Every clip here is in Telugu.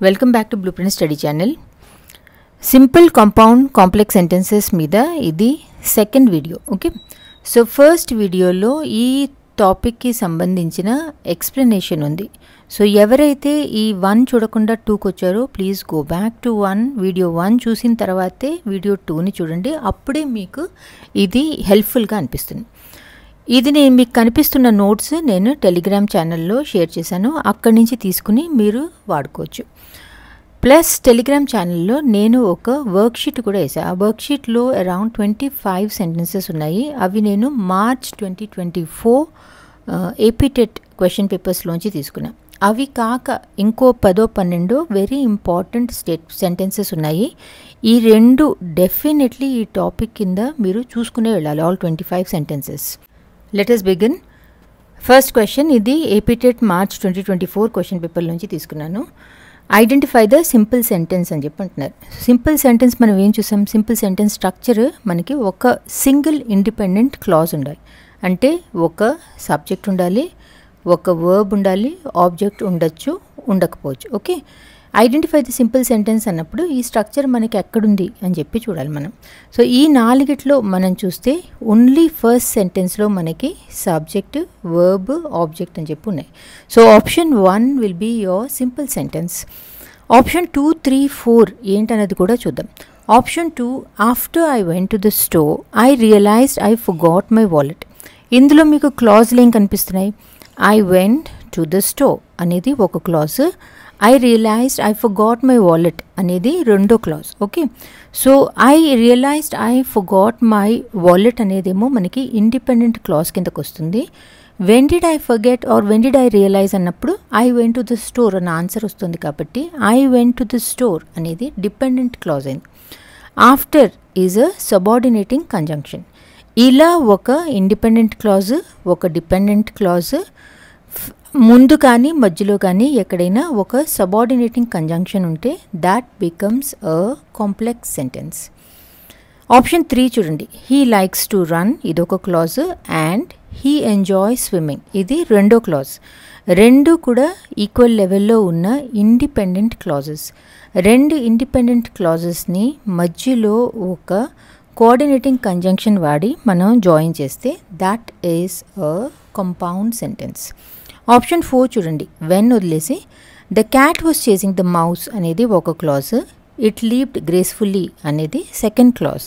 Welcome back to blueprint study channel. Simple compound complex sentences మీద ఇది second video. Okay, so first వీడియోలో ఈ టాపిక్కి సంబంధించిన ఎక్స్ప్లెనేషన్ ఉంది. సో ఎవరైతే ఈ 1 చూడకుండా 2కి వచ్చారో please go back to video 1 చూసిన తర్వాతే వీడియో 2ని చూడండి. అప్పుడే మీకు ఇది హెల్ప్ఫుల్గా అనిపిస్తుంది. ఇది నేను మీకు కనిపిస్తున్న నోట్స్ నేను టెలిగ్రామ్ ఛానల్లో షేర్ చేశాను. అక్కడి నుంచి తీసుకుని మీరు వాడుకోవచ్చు. ప్లస్ టెలిగ్రామ్ ఛానల్లో నేను ఒక వర్క్షీట్ కూడా వేసాను. ఆ వర్క్షీట్లో అరౌండ్ 25 సెంటెన్సెస్ ఉన్నాయి. అవి నేను మార్చ్ 2024 ఏపీటెట్ క్వశ్చన్ పేపర్స్లోంచి తీసుకున్నాను. అవి కాక ఇంకో 10-12 వెరీ ఇంపార్టెంట్ సెంటెన్సెస్ ఉన్నాయి. ఈ రెండు డెఫినెట్లీ ఈ టాపిక్ కింద మీరు చూసుకునే వెళ్ళాలి. All 25 sentences. Let us begin. First question ఇది ఏపీటెట్ మార్చ్ 2024 క్వశ్చన్ పేపర్ నుంచి తీసుకున్నాను. ఐడెంటిఫై ద సింపుల్ సెంటెన్స్ అని చెప్పి అంటున్నారు. సింపుల్ సెంటెన్స్ మనం ఏం చూసాం? సింపుల్ సెంటెన్స్ స్ట్రక్చర్ మనకి ఒక సింగిల్ ఇండిపెండెంట్ క్లాజ్ ఉండాలి. అంటే ఒక సబ్జెక్ట్ ఉండాలి, ఒక వర్బ్ ఉండాలి, ఆబ్జెక్ట్ ఉండొచ్చు, ఉండకపోవచ్చు. Okay, identify the simple sentence అన్నప్పుడు ఈ స్ట్రక్చర్ మనకి ఎక్కడుంది అని చెప్పి చూడాలి మనం. సో ఈ 4గిట్లో మనం చూస్తే ఓన్లీ ఫస్ట్ సెంటెన్స్లో మనకి సబ్జెక్ట్, వర్బ్, ఆబ్జెక్ట్ అని చెప్పి ఉన్నాయి. So option 1 will be your simple sentence. Option 2, 3, 4 ఏంటన్నది కూడా చూద్దాం. Option 2, after I went to the store I realized I forgot my wallet. ఇందులో మీకు క్లాజ్లు ఏం కనిపిస్తున్నాయి? I went to the store అనేది ఒక clause, I realized I forgot my wallet అనేది రెండో clause. Okay, so I realized I forgot my wallet అనేదేమో మనకి ఇండిపెండెంట్ క్లాజ్ కిందకు వస్తుంది. When did I forget or when did I realize అన్నప్పుడు I went to the store అన్న ఆన్సర్ వస్తుంది. కాబట్టి I went to the store అనేది డిపెండెంట్ క్లాజ్ అయింది. After is a subordinating conjunction. ఇలా ఒక ఇండిపెండెంట్ క్లాజ్, ఒక డిపెండెంట్ క్లాజ్ ముందు కానీ మధ్యలో కానీ ఎక్కడైనా ఒక సబార్డినేటింగ్ కంజంక్షన్ ఉంటే that becomes a complex sentence. Option 3 చూడండి. హీ లైక్స్ టు రన్ ఇదొక clause and he enjoy swimming ఇది రెండో క్లాజ్. రెండు కూడా ఈక్వల్ లెవెల్లో ఉన్న ఇండిపెండెంట్ క్లాజెస్. రెండు ఇండిపెండెంట్ క్లాజెస్ని మధ్యలో ఒక కోఆర్డినేటింగ్ కంజంక్షన్ వాడి మనం జాయిన్ చేస్తే that is a compound sentence. Option 4 చూడండి. వెన్ వదిలేసి the cat was chasing the mouse అనేది ఒక క్లాజ్, ఇట్ లీప్డ్ గ్రేస్ఫుల్లీ అనేది second clause.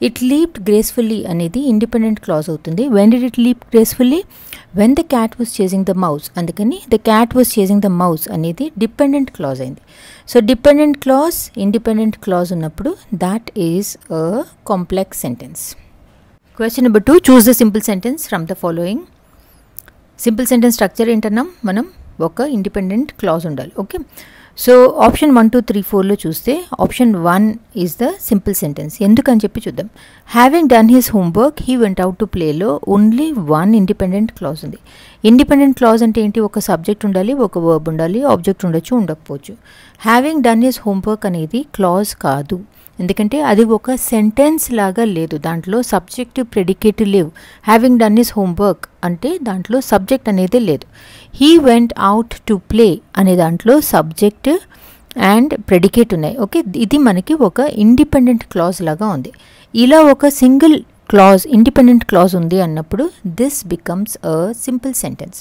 It leaped gracefully అనేది ఇండిపెండెంట్ క్లాజ్ అవుతుంది. When did it leap gracefully? When the cat was chasing the mouse. అందుకని the cat was chasing the mouse అనేది డిపెండెంట్ క్లాజ్ అయింది. So dependent clause, independent clause ఉన్నప్పుడు that is a complex sentence. Question number 2, choose the simple sentence from the following. Simple sentence structure ఏంటన్నాం మనం? ఒక ఇండిపెండెంట్ క్లాజ్ ఉండాలి. ఓకే, సో ఆప్షన్ 1, 2, 3, 4లో చూస్తే option 1 is the simple sentence. ఎందుకని చెప్పి చూద్దాం. Having done his homework he went out to ప్లేలో ఓన్లీ 1 ఇండిపెండెంట్ క్లాజ్ ఉంది. ఇండిపెండెంట్ క్లాజ్ అంటే ఏంటి? ఒక సబ్జెక్ట్ ఉండాలి, ఒక వర్బ్ ఉండాలి, ఆబ్జెక్ట్ ఉండొచ్చు, ఉండకపోవచ్చు. హ్యావింగ్ డన్ హిస్ హోంవర్క్ అనేది క్లాజ్ కాదు, ఎందుకంటే అది ఒక సెంటెన్స్ లాగా లేదు. దాంట్లో సబ్జెక్ట్, ప్రెడికేట్ లేవు. హ్యావింగ్ డన్ హిస్ హోంవర్క్ అంటే దాంట్లో సబ్జెక్ట్ అనేది లేదు. He went out to play అనే దాంట్లో సబ్జెక్ట్ అండ్ ప్రెడికేట్ ఉన్నాయి. ఓకే, ఇది మనకి ఒక ఇండిపెండెంట్ క్లాజ్ లాగా ఉంది. ఇలా ఒక సింగిల్ క్లాజ్, ఇండిపెండెంట్ క్లాజ్ ఉంది అన్నప్పుడు this becomes a simple sentence.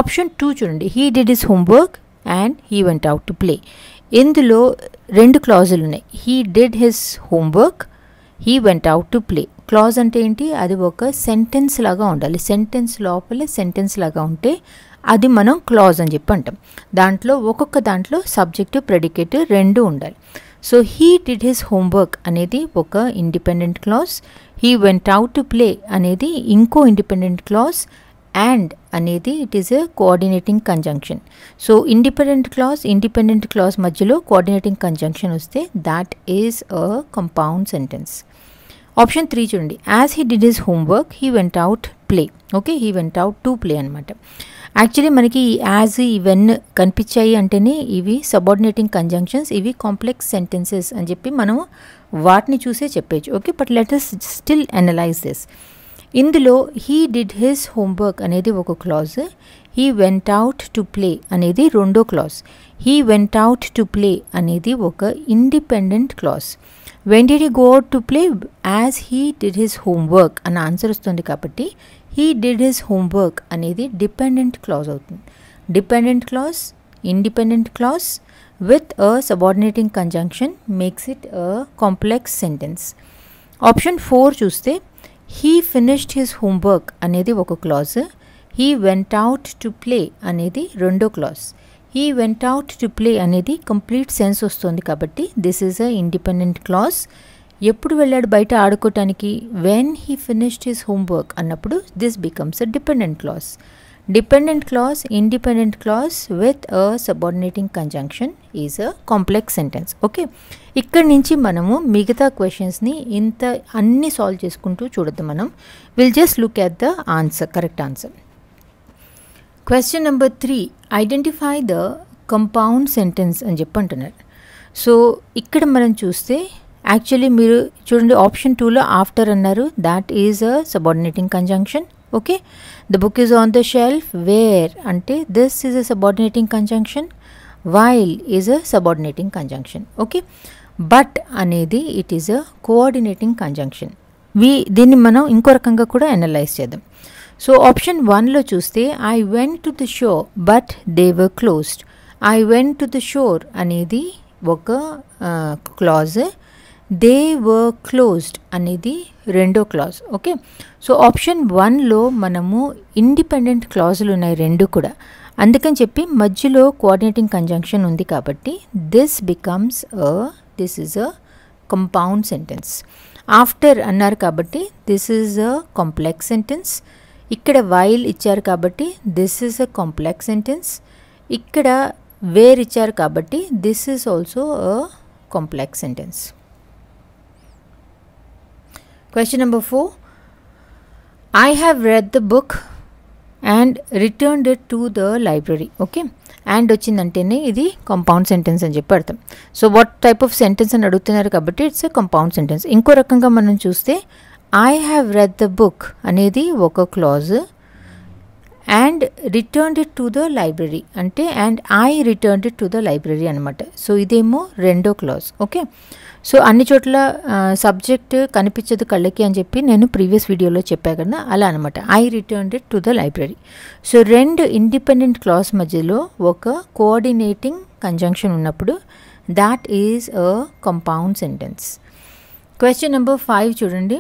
Option 2 చూడండి. He did his homework and he went out to play. ఇందులో 2 క్లాజులు ఉన్నాయి. He did his homework, he went out to play. Clause అంటే ఏంటి? అది ఒక సెంటెన్స్ లాగా ఉండాలి. సెంటెన్స్ లోపలే సెంటెన్స్ లాగా ఉంటే అది మనం క్లాజ్ అని చెప్పి అంటాం. దాంట్లో ఒక్కొక్క దాంట్లో సబ్జెక్టు, ప్రెడికేట్ 2 ఉండాలి. So he did his homework అనేది ఒక independent clause, he went out to play అనేది ఇంకో ఇండిపెండెంట్ క్లాజ్, అండ్ అనేది it is a coordinating conjunction. So independent clause మధ్యలో కోఆర్డినేటింగ్ కంజంక్షన్ వస్తే that is a compound sentence. Option 3 చూడండి. As he did his homework he went out play. Okay, he went out to play అనమాట. యాక్చువల్లీ మనకి యాజ్, ఈవెన్ కనిపించాయి అంటేనే ఇవి సబార్డినేటింగ్ కంజంక్షన్స్, ఇవి కాంప్లెక్స్ సెంటెన్సెస్ అని చెప్పి మనం వాటిని చూసే చెప్పేచ్చు. Okay, but let us still analyze this. ఇందులో హీ డిడ్ హిస్ హోంవర్క్ అనేది ఒక clause, he went out to play అనేది రెండో clause. He went out to play అనేది ఒక independent clause. When did he go out to play? As he did his homework అన్న ఆన్సర్ వస్తుంది కాబట్టి హీ డిడ్ హిస్ హోంవర్క్ అనేది డిపెండెంట్ క్లాజ్ అవుతుంది. Dependent clause, independent clause with a subordinating conjunction makes it a complex sentence. Option 4 చూస్తే he finished his homework అనేది ఒక clause, he went out to play అనేది రెండో clause. he went out to play అనేది కంప్లీట్ సెన్స్ వస్తుంది కాబట్టి this is a independent clause. ఎప్పుడు వెళ్ళాడు బయట ఆడుకోవటానికి? when he finished his homework అన్నప్పుడు this becomes a dependent clause. Dependent clause, independent clause with a subordinating conjunction is a complex sentence. Okay, ఇక్కడ నుంచి మనము మిగతా క్వశ్చన్స్ని అన్ని సాల్వ్ చేసుకుంటూ చూడద్దు. మనం will just look at the answer, correct answer. Question number 3, identify the compound sentence అని చెప్పి అంటున్నారు. సో ఇక్కడ మనం చూస్తే యాక్చువల్లీ మీరు చూడండి, ఆప్షన్ 2లో ఆఫ్టర్ అన్నారు, that is a subordinating conjunction. Okay, the book is on the shelf, where అంటే this is a subordinating conjunction, while is a subordinating conjunction. Okay, but అనేది it is a coordinating conjunction. దీన్ని మనం ఇంకో రకంగా కూడా అనలైజ్ చేద్దాం. సో ఆప్షన్ 1లో చూస్తే I went to the shore but they were closed. I went to the shore అనేది ఒక క్లాజ్, దే వర్ క్లోజ్డ్ అనేది రెండో క్లాజ్. ఓకే, సో ఆప్షన్ 1లో మనము ఇండిపెండెంట్ క్లాజులు ఉన్నాయి రెండు కూడా, అందుకని చెప్పి మధ్యలో కోఆర్డినేటింగ్ కంజంక్షన్ ఉంది కాబట్టి this is a compound sentence. After అన్నారు కాబట్టి this is a complex sentence. ఇక్కడ వైల్ ఇచ్చారు కాబట్టి this is a complex sentence. ఇక్కడ వేర్ ఇచ్చారు కాబట్టి this is also a complex sentence. Question number 4, I have read the book and returned it to the library. Okay, and వచ్చిందంటేనే ఇది కంపౌండ్ సెంటెన్స్ అని చెప్పి అర్థం. So what type of sentence అని అడుగుతున్నారు కాబట్టి ఇట్స్ ఎ కంపౌండ్ సెంటెన్స్. ఇంకో రకంగా మనం చూస్తే I have read the book అనేది ఒక clause, and returned it to the library అంటే and I returned it to the library అనమాట. సో ఇదేమో రెండో క్లాజ్. ఓకే, సో అన్ని చోట్ల సబ్జెక్ట్ కనిపించదు కళ్ళకి అని చెప్పి నేను ప్రీవియస్ వీడియోలో చెప్పా కదా, అలా అనమాట. I returned it to the library. So రెండు ఇండిపెండెంట్ క్లాజ్ మధ్యలో ఒక కోఆర్డినేటింగ్ కంజంక్షన్ ఉన్నప్పుడు that is a compound sentence. Question number 5 చూడండి,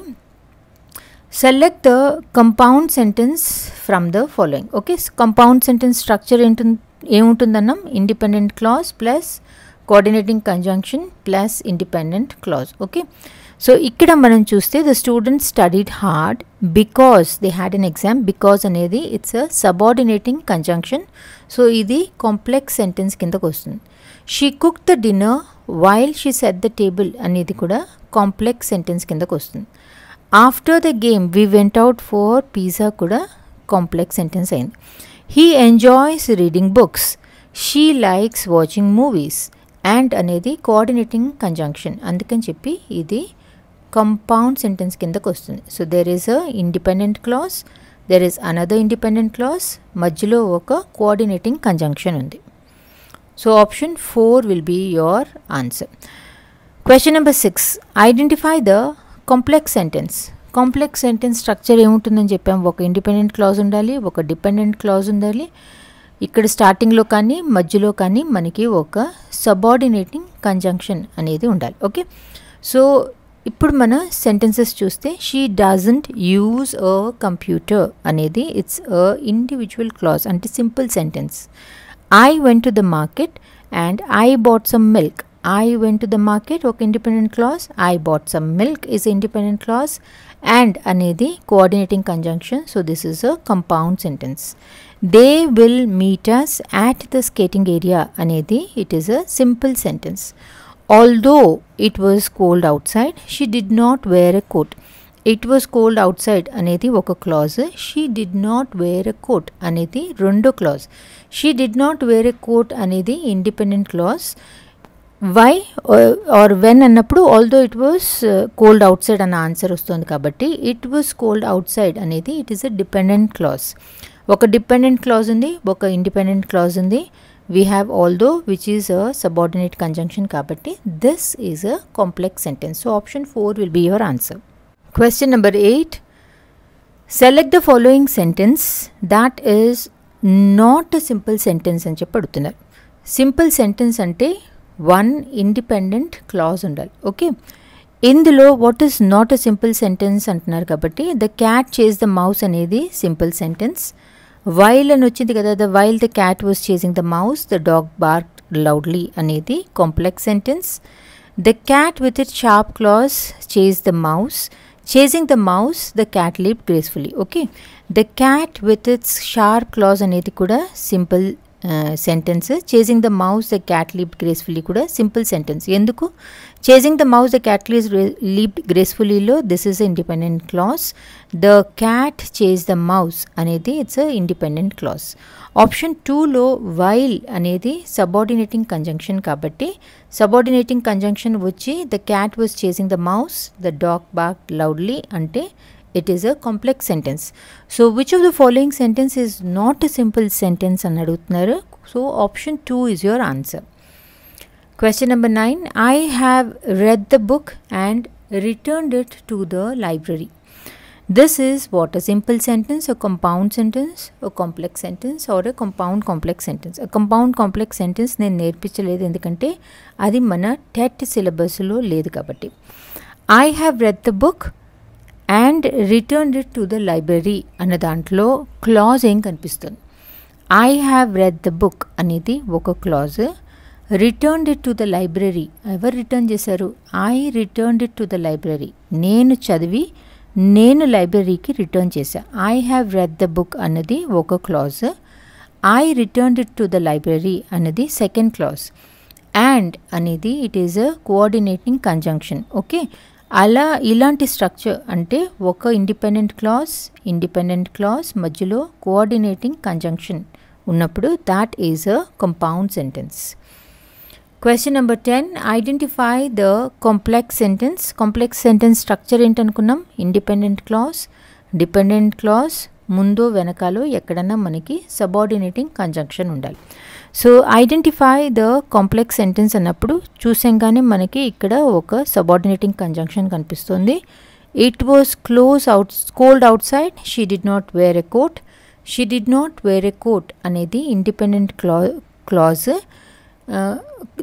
select the compound sentence from the following. Okay, compound sentence structure ఏముంటుందన్నాం? Independent clause plus coordinating conjunction plus independent clause. Okay, so ఇక్కడ మనం చూస్తే the students studied hard because they had an exam. Because అనేది it's a subordinating conjunction. So ఇది కాంప్లెక్స్ సెంటెన్స్ కిందకు వస్తుంది. She cook the dinner while she said the table అనేది కూడా కాంప్లెక్స్ సెంటెన్స్ కిందకు వస్తుంది. After the game we went out for pizza కూడా కాంప్లెక్స్ సెంటెన్స్ అయింది. He enjoys reading books, she likes watching movies, and అనేది కోఆర్డినేటింగ్ కంజంక్షన్, అందుకని చెప్పి ఇది కంపౌండ్ సెంటెన్స్ కిందకు వస్తుంది. So there is a independent clause, there is another independent clause, మధ్యలో ఒక కోఆర్డినేటింగ్ కంజంక్షన్ ఉంది. So option 4 will be your answer. Question number 6, identify the complex sentence. Complex sentence structure ఏముంటుందని చెప్పాం? ఒక ఇండిపెండెంట్ క్లాజ్ ఉండాలి, ఒక డిపెండెంట్ క్లాజ్ ఉండాలి. ఇక్కడ స్టార్టింగ్లో కానీ మధ్యలో కానీ మనకి ఒక సబార్డినేటింగ్ కంజంక్షన్ అనేది ఉండాలి. ఓకే, సో ఇప్పుడు మన సెంటెన్సెస్ చూస్తే she doesn't use a computer అనేది ఇట్స్ అ ఇండివిజువల్ క్లాజ్ అంటే simple sentence. I went to the market and I bought some milk. I went to the market ఒక independent clause, I bought some milk is independent clause, and అనేది coordinating conjunction. So this is a compound sentence. They will meet us at the skating area అనేది it is a simple sentence. Although it was cold outside, she did not wear a coat. It was cold outside అనేది ఒక clause, she did not wear a coat అనేది రెండో clause. She did not wear a coat అనేది independent clause. Why or when అన్నప్పుడు although it was cold outside అన్న ఆన్సర్ వస్తుంది కాబట్టి it was cold outside అనేది it is a dependent clause. ఒక డిపెండెంట్ క్లాజ్ ఉంది, ఒక ఇండిపెండెంట్ క్లాజ్ ఉంది. We have although which is a subordinate conjunction కాబట్టి this is a complex sentence. So option 4 will be your answer. Question number 8. Select the following sentence that is not a simple sentence అని చెప్పి అడుగుతున్నారు. సింపుల్ సెంటెన్స్ అంటే వన్ ఇండిపెండెంట్ క్లాజ్ ఉండాలి. ఓకే, ఇందులో what is not a simple sentence అంటున్నారు కాబట్టి the cat chase the mouse అనేది సింపుల్ సెంటెన్స్. వైల్ అని వచ్చింది కదా, the while the cat was chasing the mouse the dog barked loudly అనేది complex sentence. The cat with it sharp claws chase the mouse, chasing the mouse the cat leaped gracefully. Okay, the cat with its sharp claws అనేది కూడా simple sentence. Chasing the mouse the cat leaped gracefully కూడా సింపుల్ సెంటెన్స్. ఎందుకు? Chasing the mouse the cat leaped గ్రేస్ఫుల్లీలో this is independent clause. The cat chase the mouse అనేది it's a independent clause. Option 2లో వైల్ అనేది సబార్డినేటింగ్ కంజంక్షన్ కాబట్టి సబార్డినేటింగ్ కంజంక్షన్ వచ్చి the cat was chasing the mouse the dog barked loudly అంటే it is a complex sentence. So which of the following sentence is not a simple sentence అని అడుగుతున్నారు. So option 2 is your answer. Question number 9. I have read the book and returned it to the library. This is what? A simple sentence, a compound sentence, a complex sentence or a compound complex sentence. A compound complex sentence నేను నేర్పించలేదు ఎందుకంటే అది మన టెట్ సిలబస్లో లేదు కాబట్టి. I have read the book and returned it to the library అన్న దాంట్లో క్లాజ్ ఏం కనిపిస్తుంది? I have read the book అనేది ఒక clause. Returned it to the library ఎవరు రిటర్న్ చేశారు? I returned it to the library, నేను చదివి నేను లైబ్రరీకి రిటర్న్ చేశా. I have read the book అన్నది ఒక clause. I returned it to the library అన్నది సెకండ్ క్లాజ్. అండ్ అనేది it is a coordinating conjunction. Okay, అలా ఇలాంటి స్ట్రక్చర్ అంటే ఒక ఇండిపెండెంట్ క్లాజ్ మధ్యలో కోఆర్డినేటింగ్ కంజంక్షన్ ఉన్నప్పుడు that is a compound sentence. Question number 10. Identify the complex sentence. Complex sentence structure ఏంటనుకున్నాం? ఇండిపెండెంట్ క్లాజ్, డిపెండెంట్ క్లాజ్, ముందో వెనకాలో ఎక్కడన్నా మనకి సబార్డినేటింగ్ కంజంక్షన్ ఉండాలి. So identify the complex sentence అన్నప్పుడు చూసాంగానే మనకి ఇక్కడ ఒక సబార్డినేటింగ్ కంజంక్షన్ కనిపిస్తుంది. It was cold outside, she did not wear a coat. She did not wear a coat అనేది ఇండిపెండెంట్ క్లాజ్.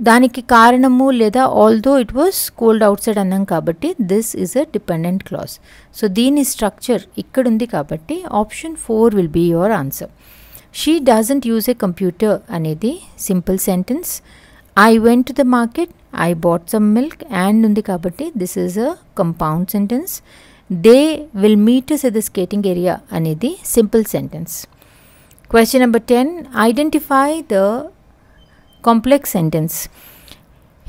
దానికి కారణము లేదా although it was cold outside అన్నాం కాబట్టి this is a dependent clause. So దీని స్ట్రక్చర్ ఇక్కడ ఉంది కాబట్టి option 4 will be your answer. She doesn't use a computer అనేది simple sentence. I went to the market, I bought some milk and ఉంది కాబట్టి this is a compound sentence. They will meet us at the skating area అనేది simple sentence. Question number 10. Identify the complex sentence.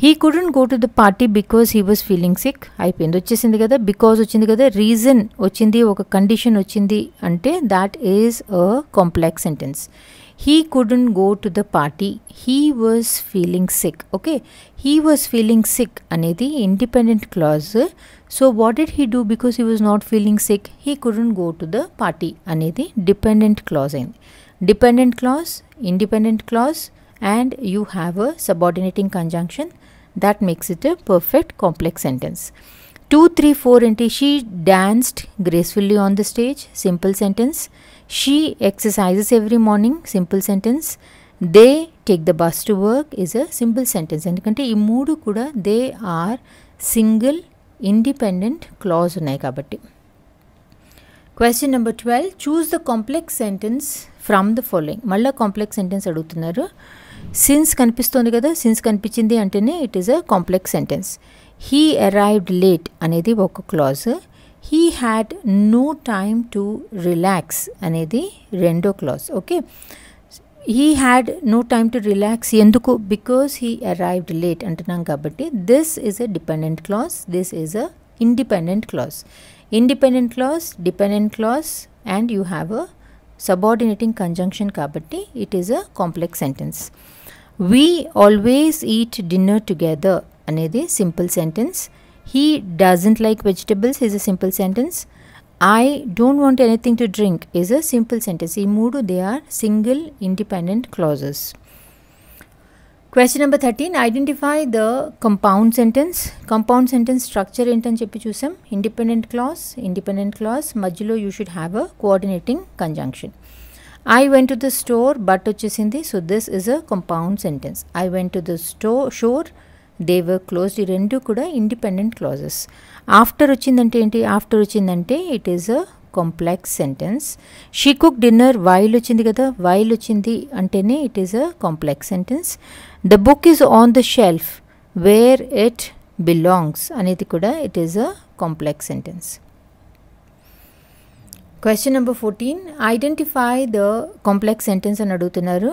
He couldn't go to the party because he was feeling sick. అయిపోయింది, వచ్చేసింది కదా, బికాజ్ వచ్చింది కదా, రీజన్ వచ్చింది, ఒక కండిషన్ వచ్చింది అంటే that is a complex sentence. He couldn't go to the party, he was feeling sick. Okay, he was feeling sick అనేది independent clause. So what did he do because he was not feeling sick? He couldn't go to the party అనేది డిపెండెంట్ క్లాజ్ అయింది. Dependent clause, independent clause and you have a subordinating conjunction that makes it a perfect complex sentence. 2, 3, 4 ante she danced gracefully on the stage, simple sentence. She exercises every morning, simple sentence. They take the bus to work is a simple sentence. ఎందుకంటే ఈ మూడు కూడా they are single independent clause ఉన్నాయి కాబట్టి. Question number 12. Choose the complex sentence from the following. మళ్ళీ కాంప్లెక్స్ సెంటెన్స్ అడుగుతున్నారు. సిన్స్ కనిపిస్తుంది కదా, సిన్స్ కనిపించింది అంటేనే it is a complex sentence. He arrived late అనేది ఒక clause. He had no time to relax అనేది రెండో clause. Okay, he had no time to relax ఎందుకు? బికాస్ హీ అరైవ్డ్ లేట్ అంటున్నాం కాబట్టి this is a dependent clause, this is a independent clause. Independent clause, dependent clause and you have a subordinating conjunction kabatti it is a complex sentence. We always eat dinner together అనేది simple sentence. He doesn't like vegetables is a simple sentence. I don't want anything to drink is a simple sentence. ఈ మూడు they are single independent clauses. Question number 13, identify the compound sentence. Compound sentence structure ఏంటని చెప్పి చూసాం. Independent clause మధ్యలో you should have a coordinating conjunction. I went to the store but వచ్చేసింది. So this is a compound sentence. I went to the shore, they were closed. ఈ రెండు కూడా independent clauses. After వచ్చిందంటే ఏంటి? After వచ్చిందంటే it is a complex sentence. She cooked dinner while వచ్చింది కదా, while వచ్చింది అంటేనే it is a complex sentence. The book is on the shelf where it belongs అనేది కూడా it is a complex sentence. Question number 14, identify the complex sentence అని అడుగుతున్నారు.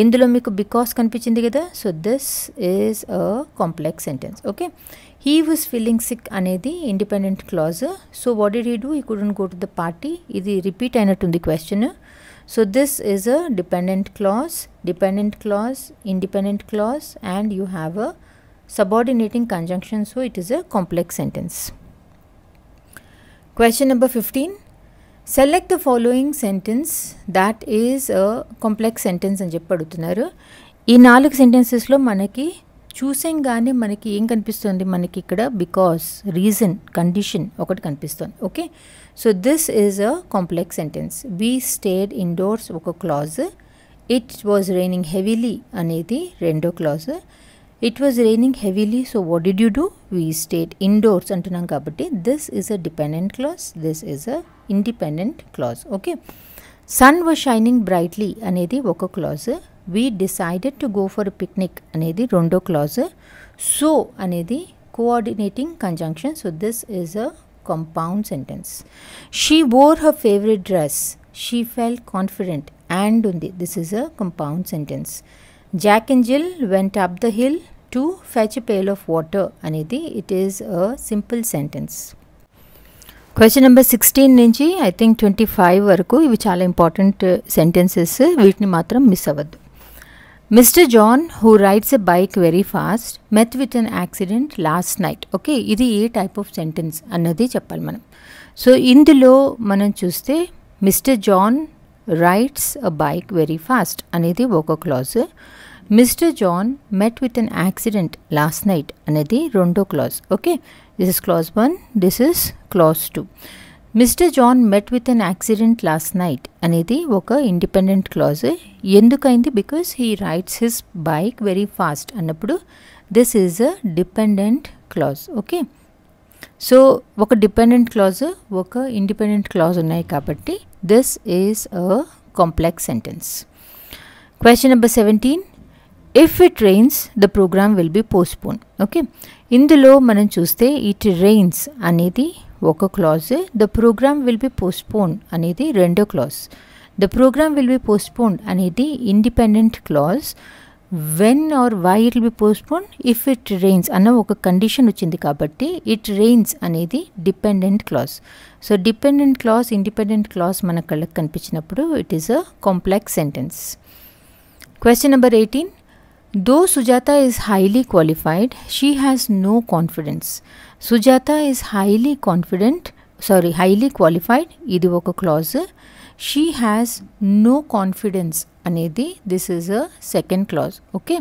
ఇందులో మీకు బికాస్ కనిపించింది కదా, so this is a complex sentence. Okay, he was feeling sick అనేది independent clause. So what did he do? He couldn't go to the party. ఇది రిపీట్ అయినట్టుంది question. So this is a dependent clause, independent clause, and you have a subordinating conjunction, so it is a complex sentence. Question number 15, select the following sentence that is a complex sentence అని చెప్పి అడుగుతున్నారు. ఈ 4 సెంటెన్సెస్లో మనకి చూసంగానే మనకి ఏం కనిపిస్తుంది? మనకి ఇక్కడ బికాస్, రీజన్, కండిషన్ ఒకటి కనిపిస్తుంది. Okay, so this is a complex sentence. We stayed indoors ఒక clause. It was raining heavily అనేది రెండో clause. It was raining heavily, so what did you do? We stayed indoors అంటున్నాం కాబట్టి this is a dependent clause, this is a independent clause. Okay, sun was shining brightly అనేది ఒక clause. We decided to go for picnic అనేది రెండో క్లాజ్. సో అనేది coordinating conjunction, so this is a compound sentence. She wore her favorite dress. She felt confident and undi. This is a compound sentence. Jack and Jill went up the hill to fetch a pail of water anedi it is a simple sentence. Question number 16 నుంచి I think 25 వరకు ఇవి చాలా ఇంపార్టెంట్ సెంటెన్సెస్, వీటిని మాత్రం మిస్ అవ్వద్దు. Mr. John, who rides a bike very fast, met with an accident last night. Okay, ఇది ఏ టైప్ ఆఫ్ సెంటెన్స్ అన్నది చెప్పాలి మనం. సో ఇందులో మనం చూస్తే mister John rides a bike very fast అనేది ఒక clause. Mister John met with an accident last night అనేది రెండో clause. Okay, this is clause 1, this is clause 2. Mister John met with an accident last night అనేది ఒక ఇండిపెండెంట్ క్లాజ్. ఎందుకైంది? Because he rides his bike very fast అన్నప్పుడు this is a dependent clause. Okay, so ఒక డిపెండెంట్ క్లాజ్, ఒక ఇండిపెండెంట్ క్లాజ్ ఉన్నాయి కాబట్టి this is a complex sentence. Question number 17, if it rains the programme will be postpone. Okay, ఇందులో మనం చూస్తే ఇట్ రెయిన్స్ అనేది ఒక clause, the programme will be postpone అనేది రెండో clause. The programme will be postpone అనేది independent clause. When or why it will be postpone? If it rains అన్న ఒక కండిషన్ వచ్చింది కాబట్టి ఇట్ రెయిన్స్ అనేది dependent clause. So dependent clause, independent clause మన కళ్ళకి కనిపించినప్పుడు it is a complex sentence. Question number 18, though Sujata is highly qualified, she has no confidence. Sujata is highly qualified, ఇది ఒక clause. She has no confidence అనేది this is a second clause. Okay,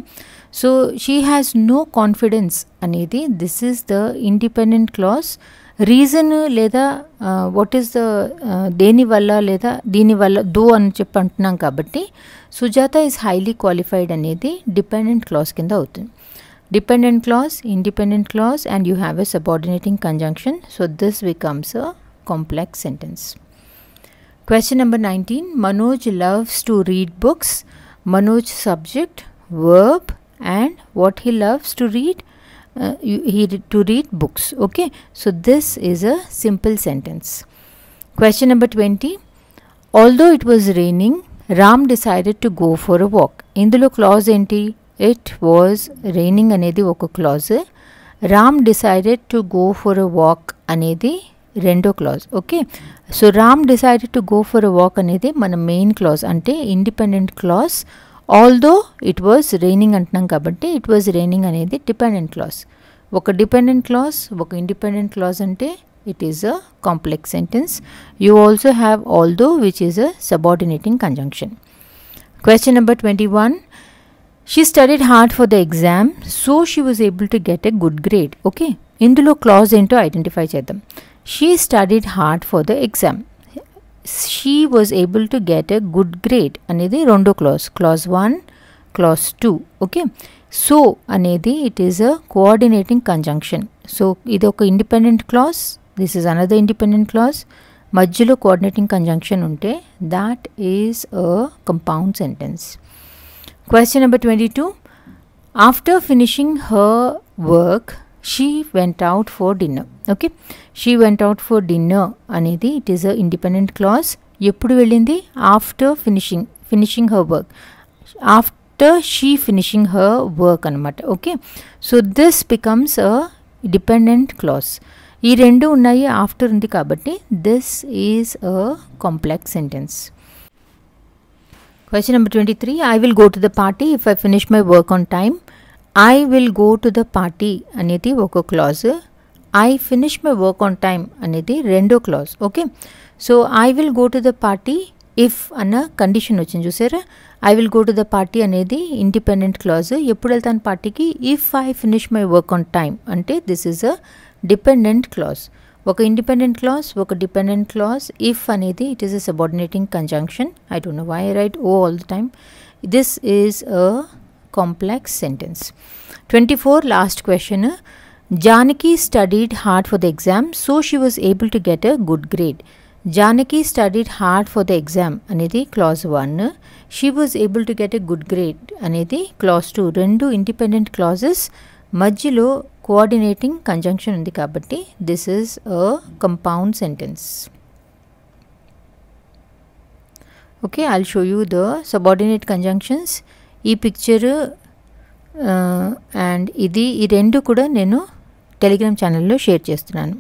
so she has no confidence అనేది this is the independent clause. Reason లేదా వాట్ ఈస్ ద దేని వల్ల లేదా దీని వల్ల దో అని చెప్పి అంటున్నాం కాబట్టి సుజాత ఈజ్ హైలీ క్వాలిఫైడ్ అనేది డిపెండెంట్ క్లాజ్ కింద అవుతుంది. Dependent clause, independent clause, and you have a subordinating conjunction. So this becomes a complex sentence. Question number 19, Manoj loves to read books. Manoj subject, verb, and what he loves to read, to read books. Okay, so this is a simple sentence. Question number 20, although it was raining, Ram decided to go for a walk. Indulo clause enti? It was raining anedi oka clause. Ram decided to go for a walk anedi rendo clause. Okay, so Ram decided to go for a walk anedi mana main clause ante independent clause although it was raining అంటున్నాం కాబట్టి ఇట్ వాజ్ రైనింగ్ అనేది డిపెండెంట్ క్లాస్. ఒక డిపెండెంట్ క్లాస్ ఒక ఇండిపెండెంట్ క్లాస్ అంటే it is a complex sentence. You also have although, which is a subordinating conjunction. Question number 21. She studied hard for the exam, so she was able to get a good grade. Okay, indulo clause ento identify cheddam. She studied hard for the exam. She was able to get a good grade anedi rondo clause, clause 1, clause 2. Okay, so anedi it is a coordinating conjunction. So idu oka independent clause, this is another independent clause, మధ్యలో coordinating conjunction ఉంటే that is a compound sentence. Question number 22. After finishing her work, she went out for dinner. Okay, she went out for dinner అనేది it is a independent clause. ఎప్పుడు వెళ్ళింది? After finishing her work. After she finishing her work అన్నమాట. Okay, so this becomes a dependent clause. ఈ రెండు ఉన్నాయి, ఆఫ్టర్ ఉంది కాబట్టి this is a complex sentence. Question number 23. I will go to the party if I finish my work on time. I will go to the party అనేది ఒక clause, I finish my work on time అనేది రెండో clause. Okay, so I will go to the party if అన్న కండిషన్ వచ్చింది చూసారా. I will go to the party అనేది ఇండిపెండెంట్ క్లాజ్. ఎప్పుడు వెళ్తాను పార్టీకి? If I finish my work on time అంటే this is a dependent clause. ఒక ఇండిపెండెంట్ క్లాజ్ ఒక డిపెండెంట్ క్లాజ్. ఇఫ్ అనేది it is a subordinating conjunction. I don't know why I write oh all the time. This is a complex sentence. 24 last question. Janaki studied hard for the exam so she was able to get a good grade. Janaki studied hard for the exam అనేది clause 1, she was able to get a good grade అనేది క్లాజ్ 2. రెండు ఇండిపెండెంట్ క్లాజెస్, మధ్యలో కోఆర్డినేటింగ్ కంజంక్షన్ ఉంది కాబట్టి this is a compound sentence. Okay, I'll show you the subordinate conjunctions. ఈ పిక్చర్ అండ్ ఇది ఈ రెండు కూడా నేను టెలిగ్రామ్ ఛానల్లో షేర్ చేస్తున్నాను.